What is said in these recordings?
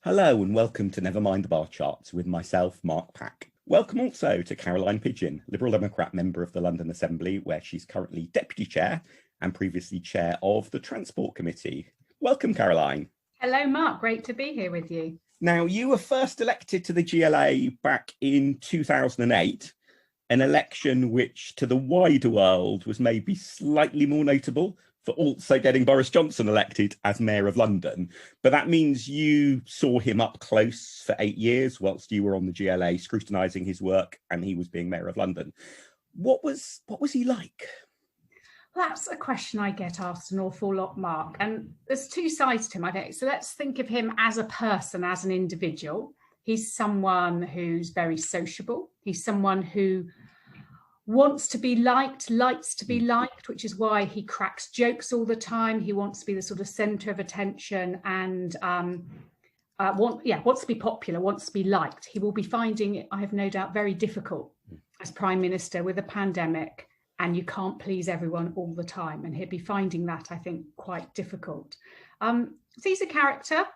Hello and welcome to Never Mind the Bar Charts with myself, Mark Pack. Welcome also to Caroline Pidgeon, Liberal Democrat member of the London Assembly, where she's currently Deputy Chair and previously Chair of the Transport Committee. Welcome, Caroline. Hello, Mark. Great to be here with you. Now, you were first elected to the GLA back in 2008, an election which to the wider world was maybe slightly more notable for also getting Boris Johnson elected as Mayor of London. But that means you saw him up close for 8 years whilst you were on the GLA scrutinising his work and he was being Mayor of London. What was he like? That's a question I get asked an awful lot, Mark. And there's two sides to him, I think. So let's think of him as a person, as an individual. He's someone who's very sociable. He's someone who wants to be liked, likes to be liked, which is why he cracks jokes all the time. He wants to be the sort of centre of attention and wants to be popular, wants to be liked. He will be finding it, I have no doubt, very difficult as Prime Minister with a pandemic, and you can't please everyone all the time. And he'll be finding that, I think, quite difficult. So he's a character.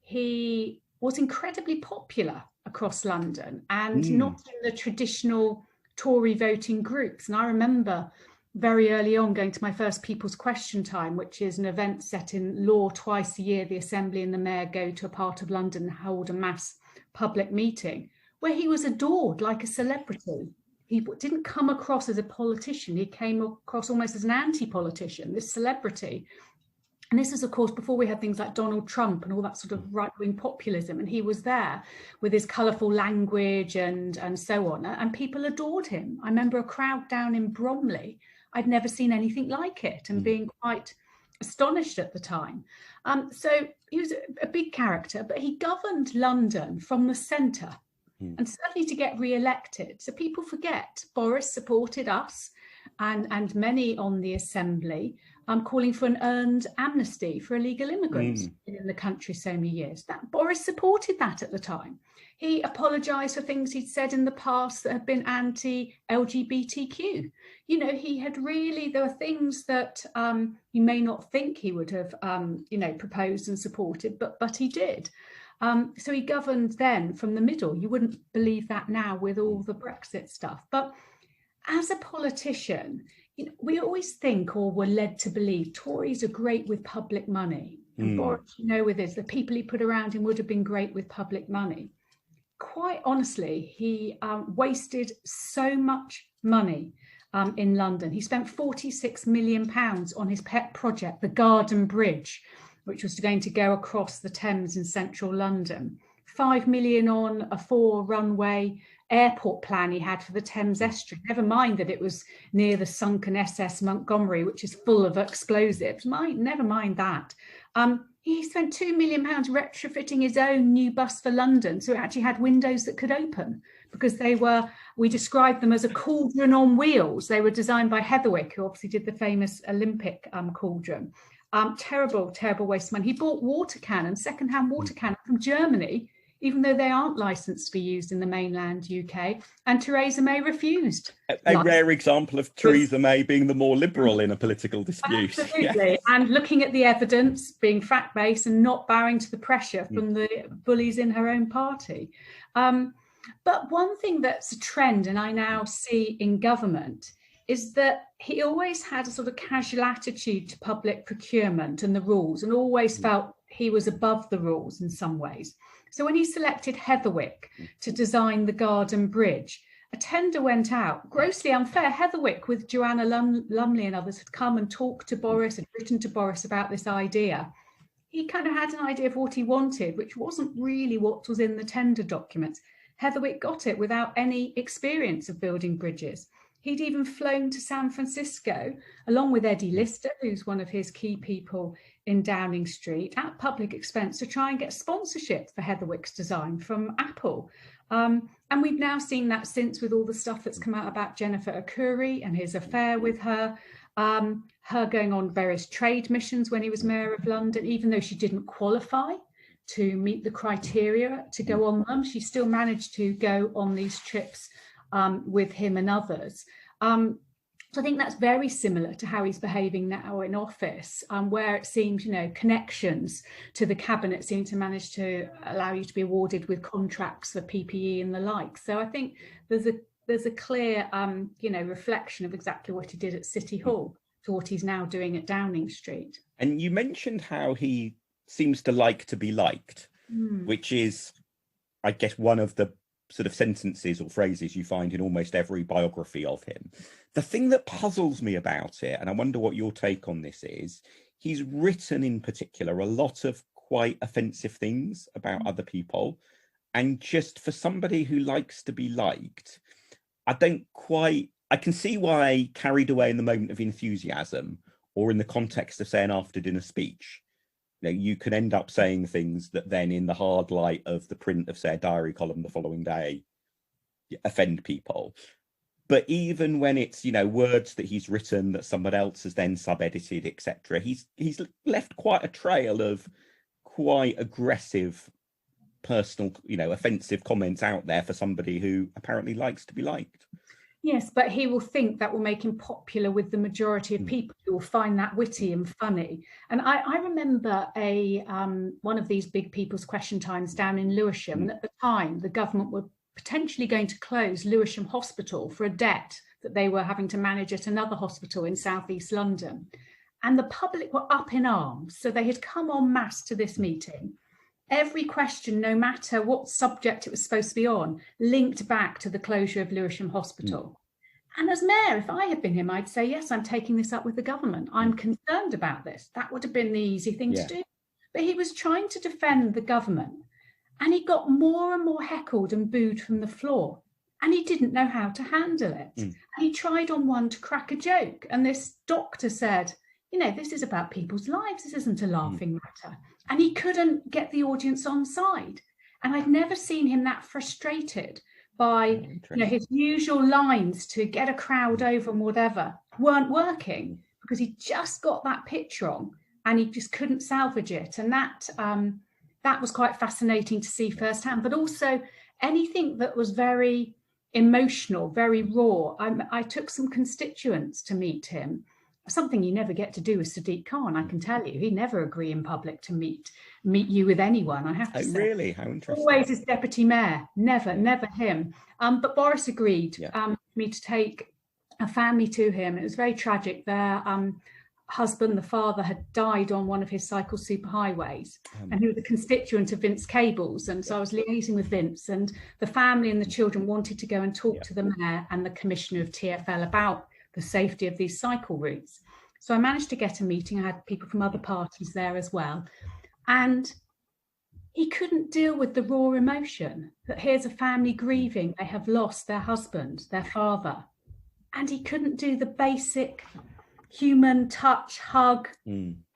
He was incredibly popular across London and not in the traditional Tory voting groups. And I remember very early on going to my first People's Question Time, which is an event set in law twice a year. The Assembly and the Mayor go to a part of London and hold a mass public meeting where he was adored like a celebrity. He didn't come across as a politician. He came across almost as an anti-politician, this celebrity. And this is, of course, before we had things like Donald Trump and all that sort of right-wing populism. And he was there with his colourful language and so on. And people adored him. I remember a crowd down in Bromley. I'd never seen anything like it and being quite astonished at the time. So he was a big character, but he governed London from the centre and certainly to get re-elected. So people forget Boris supported us and many on the Assembly calling for an earned amnesty for illegal immigrants in the country so many years. That Boris supported that at the time. He apologised for things he'd said in the past that had been anti-LGBTQ. You know, he had really, there were things that you may not think he would have, proposed and supported, but he did. So he governed then from the middle. You wouldn't believe that now with all the Brexit stuff. But as a politician, we always think or were led to believe Tories are great with public money. And Boris, with this, the people he put around him would have been great with public money. Quite honestly, he wasted so much money in London. He spent £46 million on his pet project, the Garden Bridge, which was going to go across the Thames in central London. £5 million on a 4-runway airport plan he had for the Thames estuary. Never mind that it was near the sunken SS Montgomery, which is full of explosives. Never mind that. He spent £2 million retrofitting his own new bus for London, so it actually had windows that could open because we described them as a cauldron on wheels. They were designed by Heatherwick, who obviously did the famous Olympic cauldron. Terrible, terrible waste of money. He bought water cannons, second-hand water cannons from Germany, even though they aren't licensed to be used in the mainland UK, and Theresa May refused. A rare example of Theresa May being the more liberal in a political dispute. Absolutely, yeah. And looking at the evidence, being fact-based and not bowing to the pressure from the bullies in her own party. But one thing that's a trend, and I now see in government, is that he always had a sort of casual attitude to public procurement and the rules, and always felt he was above the rules in some ways. So when he selected Heatherwick to design the Garden Bridge, a tender went out, grossly unfair. Heatherwick with Joanna Lumley and others had come and talked to Boris, had written to Boris about this idea. He kind of had an idea of what he wanted, which wasn't really what was in the tender documents. Heatherwick got it without any experience of building bridges. He'd even flown to San Francisco, along with Eddie Lister, who's one of his key people in Downing Street, at public expense to try and get sponsorship for Heatherwick's design from Apple. And we've now seen that since with all the stuff that's come out about Jennifer Arcuri and his affair with her, her going on various trade missions when he was Mayor of London, even though she didn't qualify to meet the criteria to go on them, she still managed to go on these trips with him and others. So I think that's very similar to how he's behaving now in office, where it seems, connections to the cabinet seem to manage to allow you to be awarded with contracts for PPE and the like. So I think there's a clear, reflection of exactly what he did at City Hall to what he's now doing at Downing Street. And you mentioned how he seems to like to be liked, which is, I guess, one of the sort of sentences or phrases you find in almost every biography of him. The thing that puzzles me about it, and I wonder what your take on this is, he's written in particular a lot of quite offensive things about other people. And just for somebody who likes to be liked, I can see why, carried away in the moment of enthusiasm or in the context of, say, an after dinner speech, you can end up saying things that then in the hard light of the print of, say, a diary column the following day offend people. But even when it's, words that he's written that someone else has then sub-edited, etc., he's left quite a trail of quite aggressive, personal, offensive comments out there for somebody who apparently likes to be liked. Yes, but he will think that will make him popular with the majority of people who will find that witty and funny. And I remember one of these big people's question times down in Lewisham. And at the time, the government were potentially going to close Lewisham Hospital for a debt that they were having to manage at another hospital in southeast London. And the public were up in arms. So they had come en masse to this meeting. Every question, no matter what subject it was supposed to be on, linked back to the closure of Lewisham Hospital. And as mayor, if I had been him, I'd say, yes, I'm taking this up with the government. I'm concerned about this. That would have been the easy thing to do. But he was trying to defend the government, and he got more and more heckled and booed from the floor. And he didn't know how to handle it. And he tried on one to crack a joke. And this doctor said, this is about people's lives. This isn't a laughing matter. And he couldn't get the audience on side. And I'd never seen him that frustrated by his usual lines to get a crowd over and whatever weren't working, because he just got that pitch wrong and he just couldn't salvage it. And that was quite fascinating to see firsthand. But also anything that was very emotional, very raw. I took some constituents to meet him. Something you never get to do with Sadiq Khan, I can tell you. He'd never agree in public to meet you with anyone, I have to say. Really? How interesting. Always his deputy mayor, never him. But Boris agreed for me to take a family to him. It was very tragic. Their husband, the father, had died on one of his cycle superhighways, and he was a constituent of Vince Cable's. And so I was liaising with Vince, and the family and the children wanted to go and talk to the mayor and the commissioner of TfL about the safety of these cycle routes. So I managed to get a meeting. I had people from other parties there as well. And he couldn't deal with the raw emotion that here's a family grieving. They have lost their husband, their father. And he couldn't do the basic human touch, hug,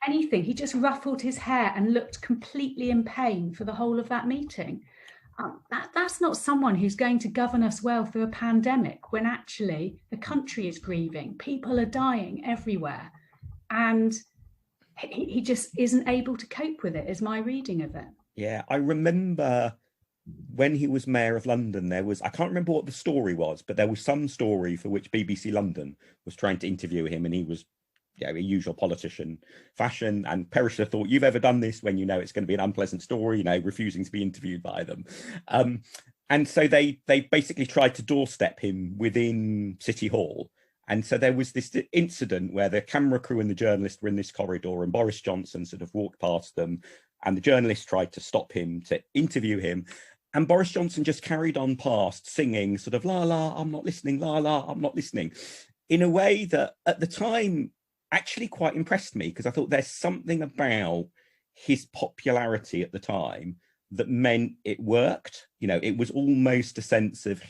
anything. He just ruffled his hair and looked completely in pain for the whole of that meeting. That's not someone who's going to govern us well through a pandemic, when actually the country is grieving. People are dying everywhere. And he just isn't able to cope with it, is my reading of it. Yeah, I remember when he was mayor of London, I can't remember what the story was, but there was some story for which BBC London was trying to interview him, and he was a usual politician fashion, and Perisher thought, you've ever done this when it's going to be an unpleasant story, refusing to be interviewed by them. And so they basically tried to doorstep him within City Hall. And so there was this incident where the camera crew and the journalist were in this corridor, and Boris Johnson sort of walked past them, and the journalist tried to stop him to interview him. And Boris Johnson just carried on past, singing sort of, la, la, I'm not listening, la, la, I'm not listening, in a way that at the time actually quite impressed me, because I thought there's something about his popularity at the time that meant it worked. It was almost a sense of,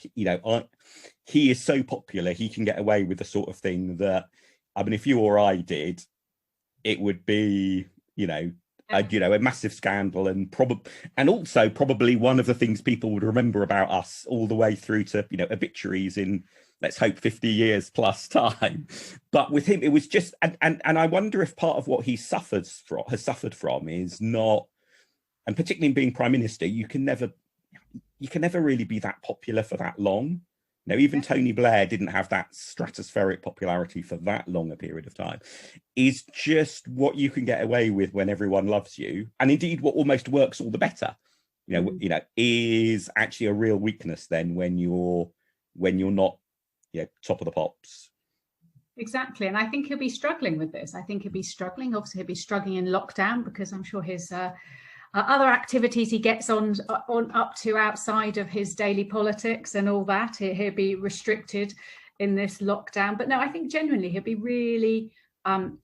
he is so popular, he can get away with the sort of thing that, if you or I did, it would be, a massive scandal, and also probably one of the things people would remember about us all the way through to, obituaries in, let's hope, 50 years plus time. But with him, it was just, and I wonder if part of what he has suffered from is not, and particularly in being prime minister, you can never really be that popular for that long. Now, even Tony Blair didn't have that stratospheric popularity for that long a period of time, is just what you can get away with when everyone loves you. And indeed, what almost works all the better, is actually a real weakness then when you're not, top of the pops. Exactly. And I think he'll be struggling with this. I think he'll be struggling. Obviously, he'll be struggling in lockdown because I'm sure his other activities he gets on up to outside of his daily politics and all that, he'll be restricted in this lockdown. But no, I think genuinely he'll be really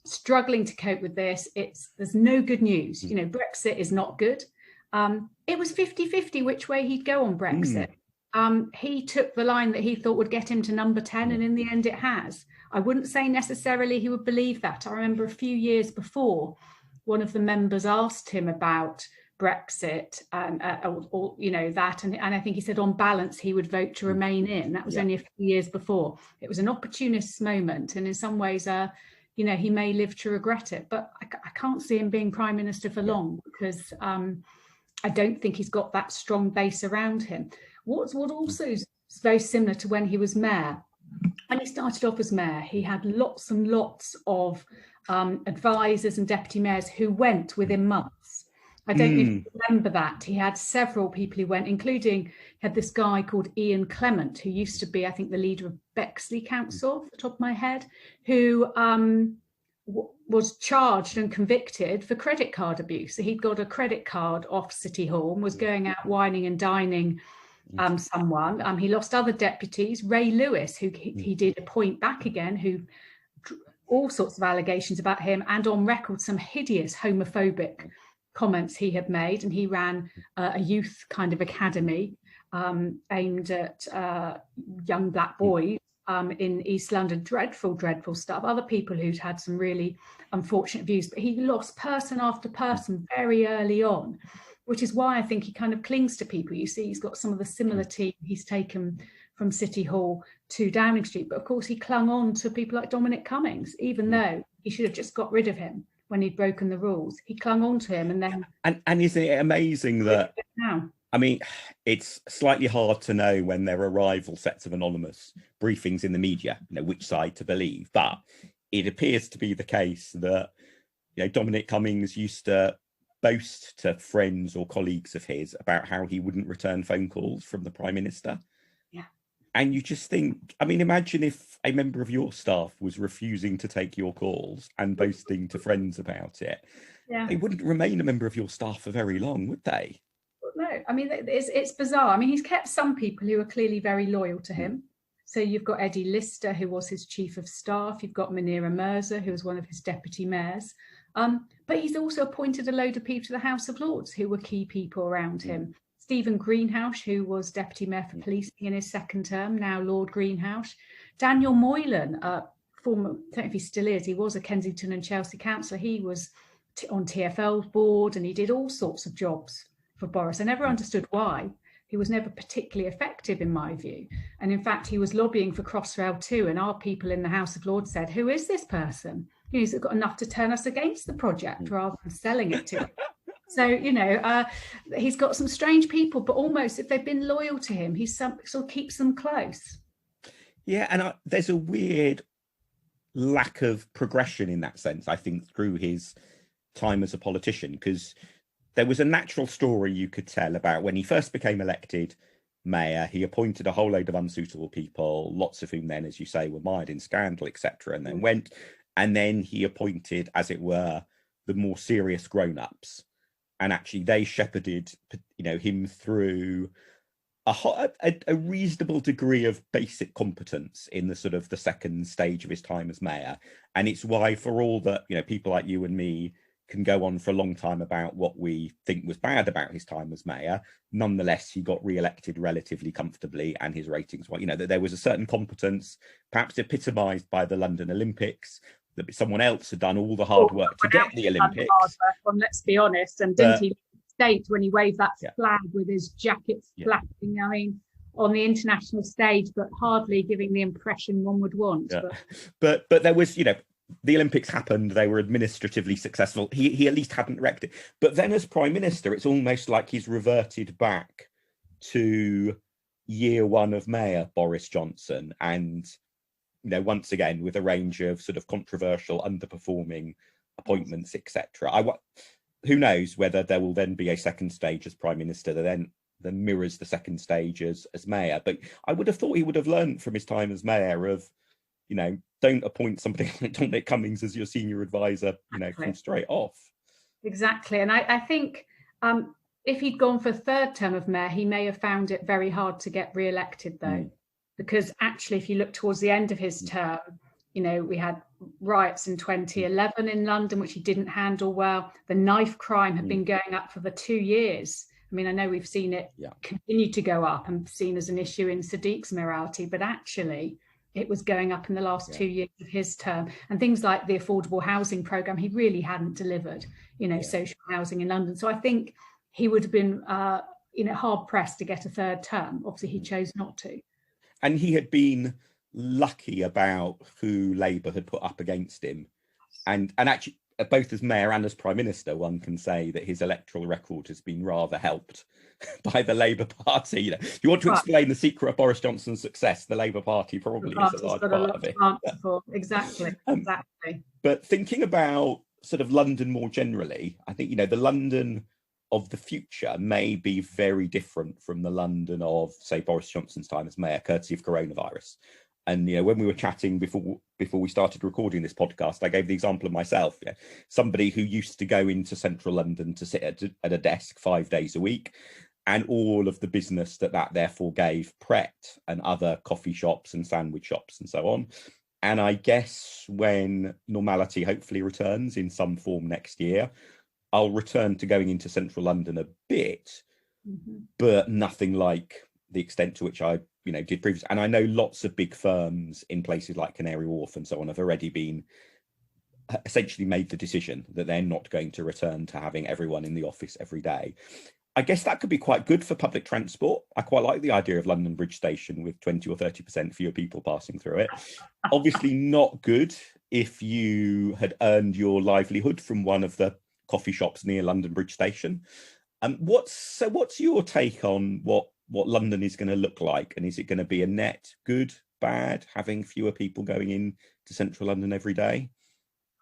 struggling to cope with this. There's no good news. Brexit is not good. It was 50-50 which way he'd go on Brexit. He took the line that he thought would get him to number 10, and in the end it has. I wouldn't say necessarily he would believe that. I remember a few years before, one of the members asked him about Brexit and that, and I think he said on balance he would vote to remain in. That was only a few years before. It was an opportunist moment, and in some ways, he may live to regret it. But I can't see him being Prime Minister for long because I don't think he's got that strong base around him. What also is very similar to when he was mayor. When he started off as mayor, he had lots and lots of advisors and deputy mayors who went within months. I don't know if you remember that. He had several people who went, including he had this guy called Ian Clement, who used to be, I think, the leader of Bexley Council, off the top of my head, who was charged and convicted for credit card abuse. So he'd got a credit card off City Hall and was going out whining and dining someone. He lost other deputies. Ray Lewis, who he did appoint back again, who all sorts of allegations about him, and on record some hideous homophobic comments he had made. And he ran a youth kind of academy aimed at young black boys in East London. Dreadful stuff. Other people who'd had some really unfortunate views, but he lost person after person very early on, which is why I think he kind of clings to people. You see, he's got some of the similar team he's taken from City Hall to Downing Street. But of course, he clung on to people like Dominic Cummings, even though he should have just got rid of him when he'd broken the rules. He clung on to him, and then... And isn't it amazing that... Now. I mean, it's slightly hard to know when there are rival sets of anonymous briefings in the media, which side to believe. But it appears to be the case that, Dominic Cummings used to boast to friends or colleagues of his about how he wouldn't return phone calls from the Prime Minister. Yeah. And you just think, I mean, imagine if a member of your staff was refusing to take your calls and boasting to friends about it. Yeah. They wouldn't remain a member of your staff for very long, would they? No, I mean, it's bizarre. I mean, he's kept some people who are clearly very loyal to him. So you've got Eddie Lister, who was his chief of staff. You've got Munira Mirza, who was one of his deputy mayors. But he's also appointed a load of people to the House of Lords who were key people around him. Stephen Greenhouse, who was deputy mayor for policing in his second term, now Lord Greenhouse. Daniel Moylan, former, I don't know if he still is, he was a Kensington and Chelsea councillor. He was on TfL's board, and he did all sorts of jobs for Boris. I never understood why. He was never particularly effective, in my view. And in fact, he was lobbying for Crossrails II, and our people in the House of Lords said, who is this person? He's got enough to turn us against the project rather than selling it to him. So, he's got some strange people, but almost if they've been loyal to him, he sort of keeps them close. Yeah, and there's a weird lack of progression in that sense, I think, through his time as a politician, because there was a natural story you could tell about when he first became elected mayor. He appointed a whole load of unsuitable people, lots of whom then, as you say, were mired in scandal, etc., and then went. And then he appointed, as it were, the more serious grown-ups. And actually they shepherded, him through a reasonable degree of basic competence in the sort of the second stage of his time as mayor. And it's why, for all that, people like you and me can go on for a long time about what we think was bad about his time as mayor, nonetheless, he got re-elected relatively comfortably, and his ratings were, that there was a certain competence, perhaps epitomised by the London Olympics, that someone else had done all the hard work to get the Olympics. Let's be honest, and didn't he state when he waved that flag with his jacket flapping, I mean, on the international stage, but hardly giving the impression one would want. Yeah. But there was, the Olympics happened, they were administratively successful. He at least hadn't wrecked it. But then as Prime Minister, it's almost like he's reverted back to year one of Mayor Boris Johnson, and once again with a range of sort of controversial, underperforming appointments, etc. Who knows whether there will then be a second stage as Prime Minister that then mirrors the second stage as Mayor. But I would have thought he would have learned from his time as Mayor of, don't appoint somebody like Dominic Cummings as your senior advisor, from straight off. Exactly. And I think if he'd gone for a third term of Mayor, he may have found it very hard to get re-elected, though. Because actually, if you look towards the end of his term, we had riots in 2011 in London, which he didn't handle well. The knife crime had been going up for the 2 years. I mean, I know we've seen it continue to go up and seen as an issue in Sadiq's mayoralty, but actually it was going up in the last 2 years of his term. And things like the affordable housing programme, he really hadn't delivered, social housing in London. So I think he would have been, hard pressed to get a third term. Obviously, he chose not to. And he had been lucky about who Labour had put up against him. And actually, both as Mayor and as Prime Minister, one can say that his electoral record has been rather helped by the Labour Party. If you want to explain the secret of Boris Johnson's success, the Labour Party probably is a large part of it. Exactly. But thinking about sort of London more generally, I think, the London of the future may be very different from the London of, say, Boris Johnson's time as Mayor, courtesy of coronavirus. And, when we were chatting before we started recording this podcast, I gave the example of myself, somebody who used to go into central London to sit at a desk 5 days a week, and all of the business that therefore gave Pret and other coffee shops and sandwich shops and so on. And I guess when normality hopefully returns in some form next year, I'll return to going into central London a bit, but nothing like the extent to which I, did previously. And I know lots of big firms in places like Canary Wharf and so on have already been essentially made the decision that they're not going to return to having everyone in the office every day. I guess that could be quite good for public transport. I quite like the idea of London Bridge Station with 20 or 30% fewer people passing through it. Obviously not good if you had earned your livelihood from one of the coffee shops near London Bridge Station. What's your take on what London is going to look like? And is it going to be a net good, bad, having fewer people going in to central London every day?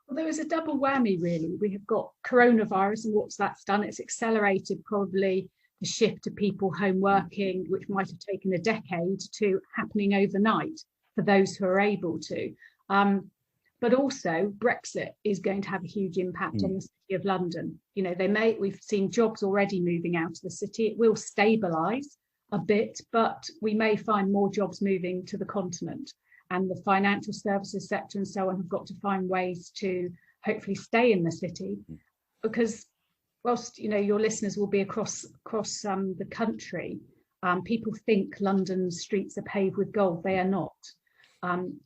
Well, there is a double whammy, really. We have got coronavirus, and what's that's done? It's accelerated probably the shift to people home working, which might have taken a decade, to happening overnight for those who are able to. But also Brexit is going to have a huge impact on the city of London. We've seen jobs already moving out of the city. It will stabilise a bit, but we may find more jobs moving to the continent. And the financial services sector and so on have got to find ways to hopefully stay in the city, because whilst your listeners will be across the country, people think London's streets are paved with gold. They are not.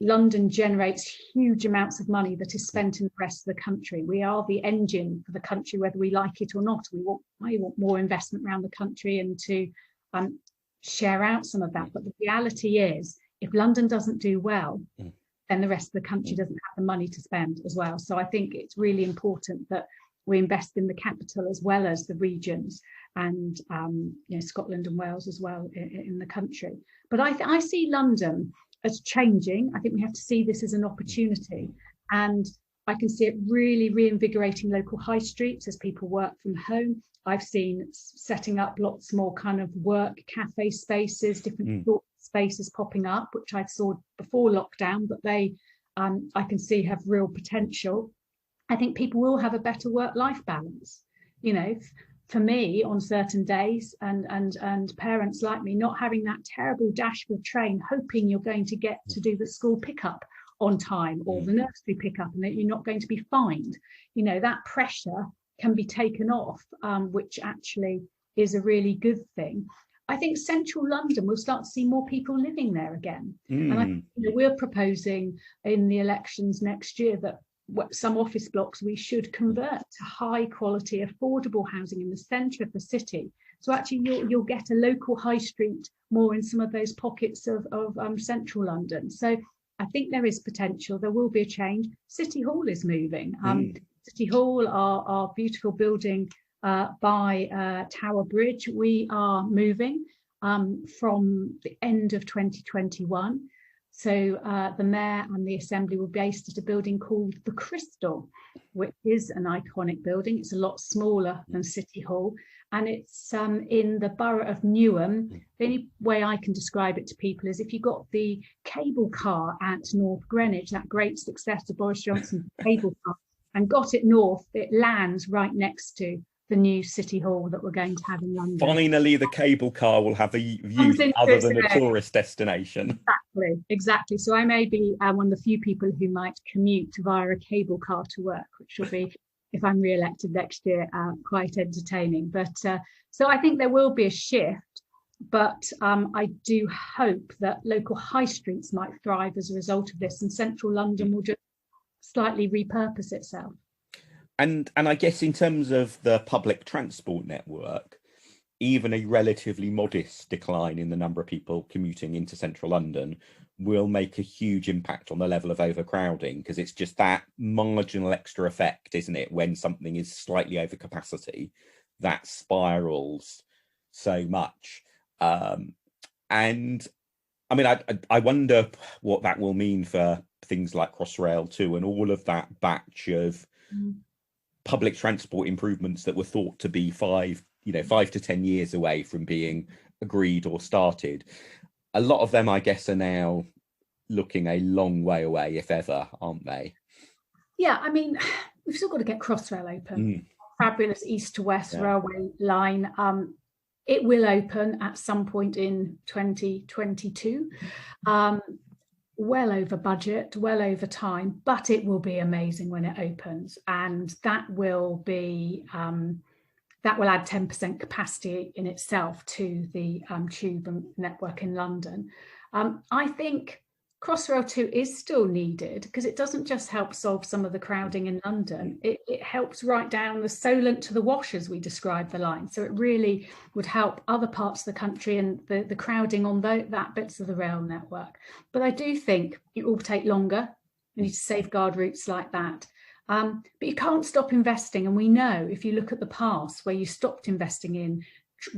London generates huge amounts of money that is spent in the rest of the country. We are the engine for the country, whether we like it or not. We want more investment around the country and to share out some of that. But the reality is, if London doesn't do well, then the rest of the country doesn't have the money to spend as well. So I think it's really important that we invest in the capital as well as the regions and Scotland and Wales as well in the country. But I see London as changing. I think we have to see this as an opportunity, and I can see it really reinvigorating local high streets as people work from home. I've seen setting up lots more kind of work cafe spaces, different thought spaces popping up, which I saw before lockdown, but they I can see have real potential. I think people will have a better work-life balance. For me, on certain days, and parents like me, not having that terrible Dashwood train, hoping you're going to get to do the school pickup on time or the nursery pickup, and that you're not going to be fined. That pressure can be taken off, which actually is a really good thing. I think central London will start to see more people living there again. And I think, we're proposing in the elections next year that some office blocks we should convert to high quality, affordable housing in the centre of the city. So actually you'll get a local high street more in some of those pockets of central London. So I think there is potential. There will be a change. City Hall is moving. City Hall, our beautiful building by Tower Bridge, we are moving. from the end of 2021. So the Mayor and the Assembly were based at a building called the Crystal, which is an iconic building. It's a lot smaller than City Hall, and it's in the borough of Newham. The only way I can describe it to people is if you got the cable car at North Greenwich, that great success of Boris Johnson's cable car, and got it north, it lands right next to the new City Hall that we're going to have in London. Finally, the cable car will have a use other than a tourist destination. Exactly. So I may be one of the few people who might commute via a cable car to work, which will be, if I'm re-elected next year, quite entertaining. But so I think there will be a shift, but I do hope that local high streets might thrive as a result of this, and central London will just slightly repurpose itself. And I guess in terms of the public transport network, even a relatively modest decline in the number of people commuting into central London will make a huge impact on the level of overcrowding, because it's just that marginal extra effect, isn't it? When something is slightly over capacity, that spirals so much. And I mean, I wonder what that will mean for things like Crossrail II and all of that batch of public transport improvements that were thought to be 5 to 10 years away from being agreed or started. A lot of them, I guess, are now looking a long way away, if ever, aren't they? Yeah, I mean, we've still got to get Crossrail open. Fabulous east to west railway line. It will open at some point in 2022. Well over budget, well over time, but it will be amazing when it opens, and that will add 10% capacity in itself to the tube network in London. I think Crossrail 2 is still needed because it doesn't just help solve some of the crowding in London, it helps right down the Solent to the Wash, as we describe the line. So it really would help other parts of the country and the crowding on that bits of the rail network. But I do think it will take longer. We need to safeguard routes like that. But you can't stop investing. And we know, if you look at the past where you stopped investing in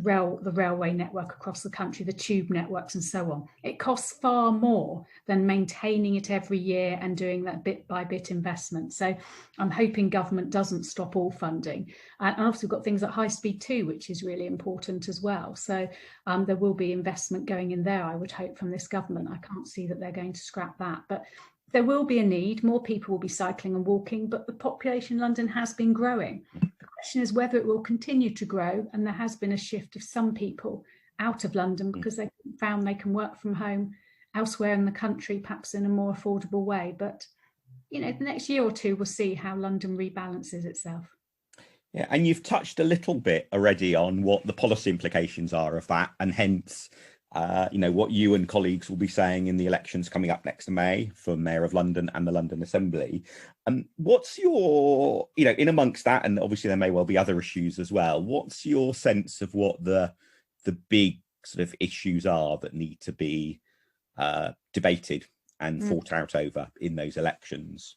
the railway network across the country, the tube networks and so on, it costs far more than maintaining it every year and doing that bit by bit investment. So I'm hoping government doesn't stop all funding. And obviously we've got things like high speed 2, which is really important as well. So there will be investment going in there, I would hope, from this government. I can't see that they're going to scrap that, but there will be a need. More people will be cycling and walking, but the population in London has been growing. The question is whether it will continue to grow, and there has been a shift of some people out of London because they found they can work from home elsewhere in the country, perhaps in a more affordable way. But, the next year or two, we'll see how London rebalances itself. Yeah, and you've touched a little bit already on what the policy implications are of that, and hence what you and colleagues will be saying in the elections coming up next May for Mayor of London and the London Assembly. What's your, in amongst that, and obviously there may well be other issues as well, what's your sense of what the big sort of issues are that need to be debated and fought out over in those elections?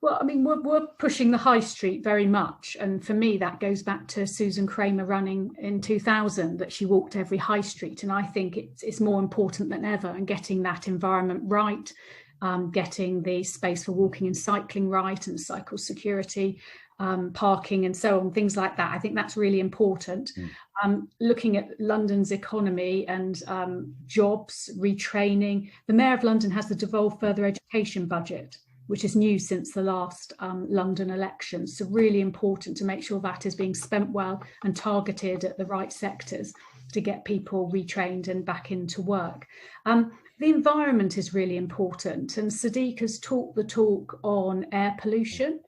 Well, I mean, we're pushing the high street very much. And for me, that goes back to Susan Kramer running in 2000, that she walked every high street. And I think it's more important than ever, and getting that environment right, getting the space for walking and cycling right, and cycle security, parking and so on, things like that. I think that's really important. Looking at London's economy and jobs, retraining. The Mayor of London has the devolved further education budget, which is new since the last London election. So really important to make sure that is being spent well and targeted at the right sectors to get people retrained and back into work. The environment is really important. And Sadiq has talked the talk on air pollution,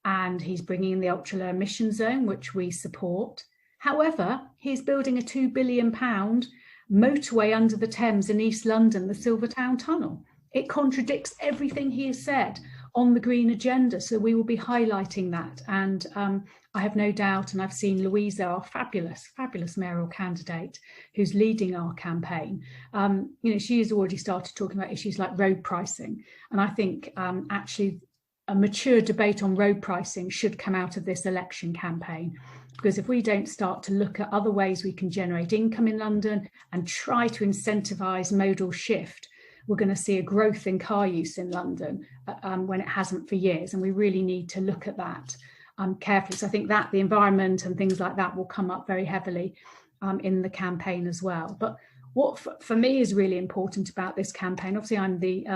and he's bringing in the ultra low emission zone, which we support. However, he's building a £2 billion motorway under the Thames in East London, the Silvertown Tunnel. It contradicts everything he has said on the green agenda. So we will be highlighting that. And I have no doubt, and I've seen Louisa, our fabulous mayoral candidate, who's leading our campaign. She has already started talking about issues like road pricing. And I think actually a mature debate on road pricing should come out of this election campaign. Because if we don't start to look at other ways we can generate income in London and try to incentivise modal shift, we're going to see a growth in car use in London when it hasn't for years. And we really need to look at that carefully. So I think that the environment and things like that will come up very heavily in the campaign as well. But what for me is really important about this campaign, obviously I'm the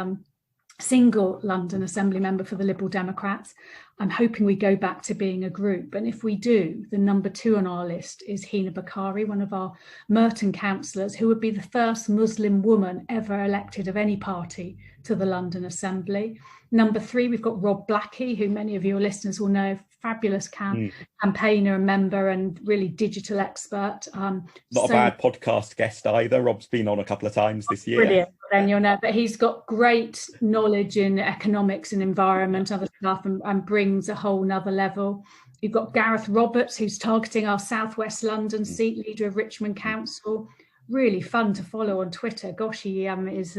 single London Assembly member for the Liberal Democrats. I'm hoping we go back to being a group. And if we do, the number 2 on our list is Hina Bakari, one of our Merton councillors, who would be the first Muslim woman ever elected of any party to the London Assembly. Number 3, we've got Rob Blackie, who many of your listeners will know, fabulous campaigner and member and really digital expert. Not a bad podcast guest either. Rob's been on a couple of times this year. Brilliant. Then you'll know, but he's got great knowledge in economics and environment, other stuff, and brings a whole nother level. You've got Gareth Roberts, who's targeting our Southwest London seat, leader of Richmond Council. Really fun to follow on Twitter. Gosh, he is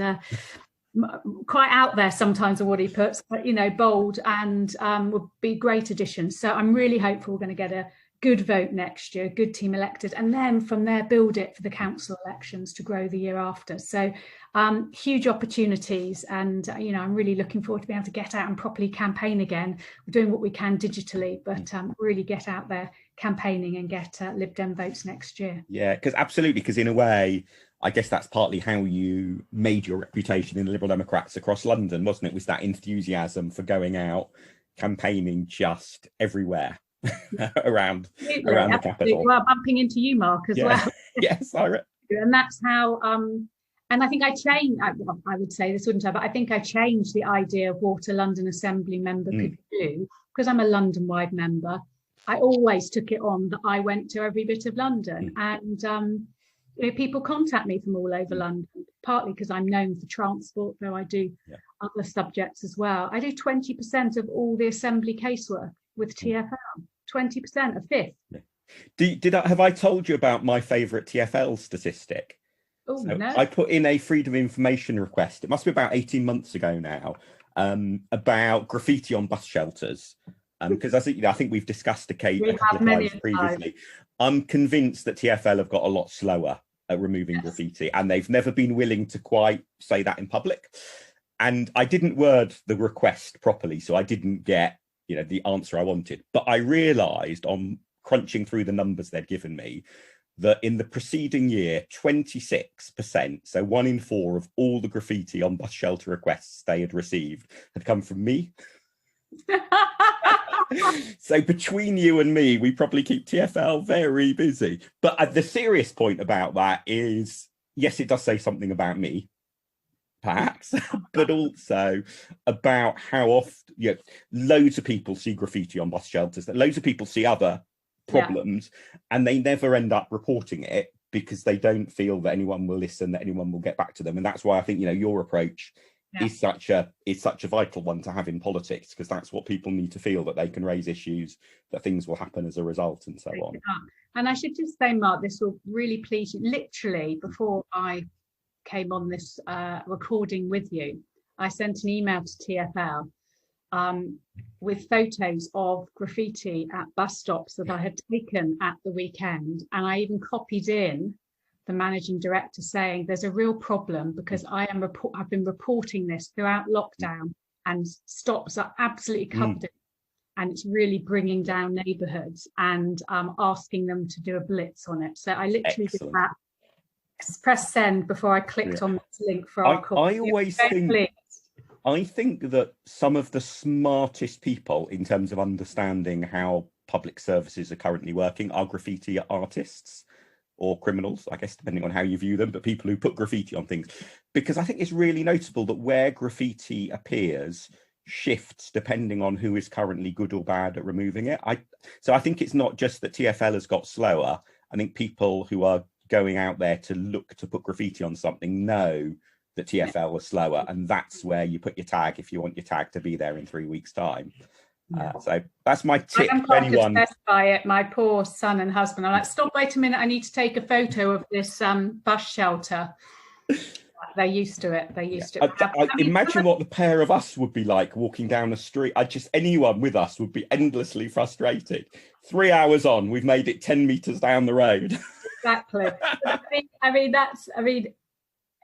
quite out there sometimes of what he puts, but bold and would be great additions. So I'm really hopeful we're going to get a good vote next year, good team elected, and then from there build it for the council elections to grow the year after. So huge opportunities, and I'm really looking forward to being able to get out and properly campaign again. We're doing what we can digitally, but really get out there campaigning and get Lib Dem votes next year. Yeah, because in a way, I guess that's partly how you made your reputation in the Liberal Democrats across London, wasn't it? Was that enthusiasm for going out, campaigning just everywhere around the capital. Well, bumping into you, Mark, as well. Yes, and that's how. And I think I changed. I would say this wouldn't have, but I think I changed the idea of what a London Assembly member could do, because I'm a London-wide member. I always took it on that I went to every bit of London, and people contact me from all over London, partly because I'm known for transport, though I do other subjects as well. I do 20% of all the Assembly casework with TfL, 20%, a fifth. Have I told you about my favourite TfL statistic? Oh, no. I put in a freedom of information request, it must be about 18 months ago now, about graffiti on bus shelters. Because I think we've discussed a couple of times previously. I'm convinced that TfL have got a lot slower at removing graffiti, and they've never been willing to quite say that in public. And I didn't word the request properly, so I didn't get the answer I wanted. But I realised on crunching through the numbers they'd given me that in the preceding year, 26%, so 1 in 4 of all the graffiti on bus shelter requests they had received had come from me. So between you and me, we probably keep TfL very busy. But the serious point about that is, yes, it does say something about me, perhaps, but also about how often loads of people see graffiti on bus shelters, that loads of people see other problems, and they never end up reporting it because they don't feel that anyone will listen, that anyone will get back to them. And that's why I think your approach is such a vital one to have in politics, because that's what people need to feel, that they can raise issues, that things will happen as a result, and so on. And I should just say, Mark, this will really please you. Literally before I came on this recording with you, I sent an email to TfL with photos of graffiti at bus stops that I had taken at the weekend, and I even copied in the managing director saying there's a real problem because I've been reporting this throughout lockdown, and stops are absolutely covered, and it's really bringing down neighbourhoods, and asking them to do a blitz on it. So I literally did that, press send before I clicked on this link for our call. I think that some of the smartest people in terms of understanding how public services are currently working are graffiti artists, or criminals, I guess, depending on how you view them, but people who put graffiti on things. Because I think it's really notable that where graffiti appears shifts depending on who is currently good or bad at removing it. So I think it's not just that TfL has got slower. I think people who are going out there to look to put graffiti on something know that TfL was slower, and that's where you put your tag if you want your tag to be there in 3 weeks' time. So that's my tip to anyone. I'm by it. My poor son and husband. I'm like, stop! Wait a minute. I need to take a photo of this bus shelter. They're used to it. They're used to it. I imagine what the pair of us would be like walking down the street. Anyone with us would be endlessly frustrated. 3 hours on, we've made it 10 meters down the road. Exactly.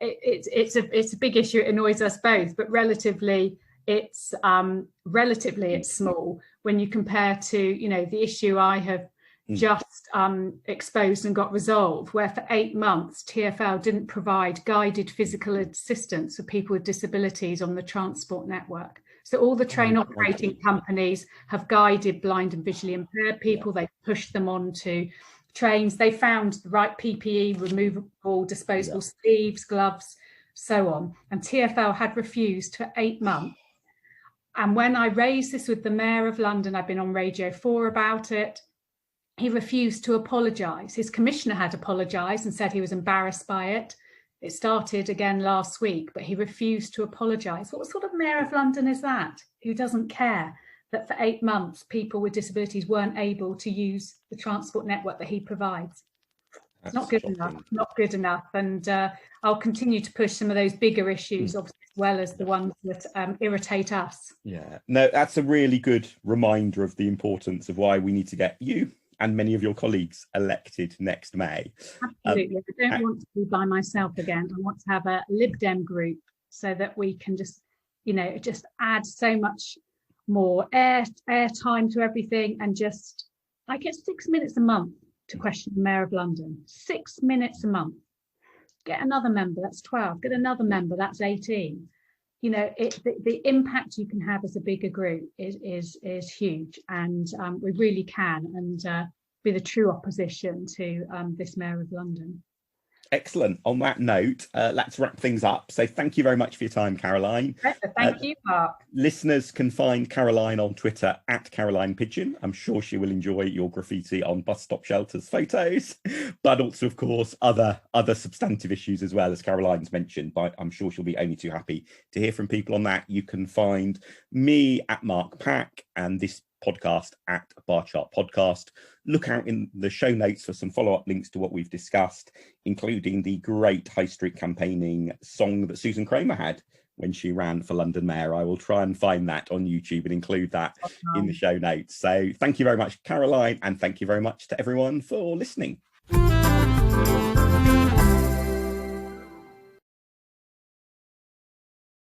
It's a big issue. It annoys us both, but relatively it's small when you compare to, the issue I have just exposed and got resolved, where for 8 months TfL didn't provide guided physical assistance for people with disabilities on the transport network. So all the train operating companies have guided blind and visually impaired people. They pushed them onto trains. They found the right PPE, removable, disposable sleeves, gloves, so on. And TfL had refused for 8 months. And when I raised this with the Mayor of London, I've been on Radio 4 about it, he refused to apologise. His commissioner had apologised and said he was embarrassed by it. It started again last week, but he refused to apologise. What sort of Mayor of London is that, who doesn't care that for 8 months people with disabilities weren't able to use the transport network that he provides? It's not good enough, not good enough. And I'll continue to push some of those bigger issues, obviously, as well as the ones that irritate us. Yeah, no, that's a really good reminder of the importance of why we need to get you and many of your colleagues elected next May. Absolutely. I don't want to be by myself again. I want to have a Lib Dem group so that we can just add so much more air time to everything, and I get 6 minutes a month to question the Mayor of London. 6 minutes a month. Get another member, that's 12. Get another member, that's 18. The impact you can have as a bigger group is huge, and we really can be the true opposition to this Mayor of London. Excellent. On that note, let's wrap things up. So thank you very much for your time, Caroline. Thank you, Mark. Listeners can find Caroline on Twitter at Caroline Pidgeon. I'm sure she will enjoy your graffiti on bus stop shelters photos, but also, of course, other substantive issues as well, as Caroline's mentioned. But I'm sure she'll be only too happy to hear from people on that. You can find me at Mark Pack and this podcast at Bar Chart Podcast. Look out in the show notes for some follow-up links to what we've discussed, including the great high street campaigning song that Susan Kramer had when she ran for London Mayor. I will try and find that on YouTube and include that in the show notes. So thank you very much, Caroline, and thank you very much to everyone for listening.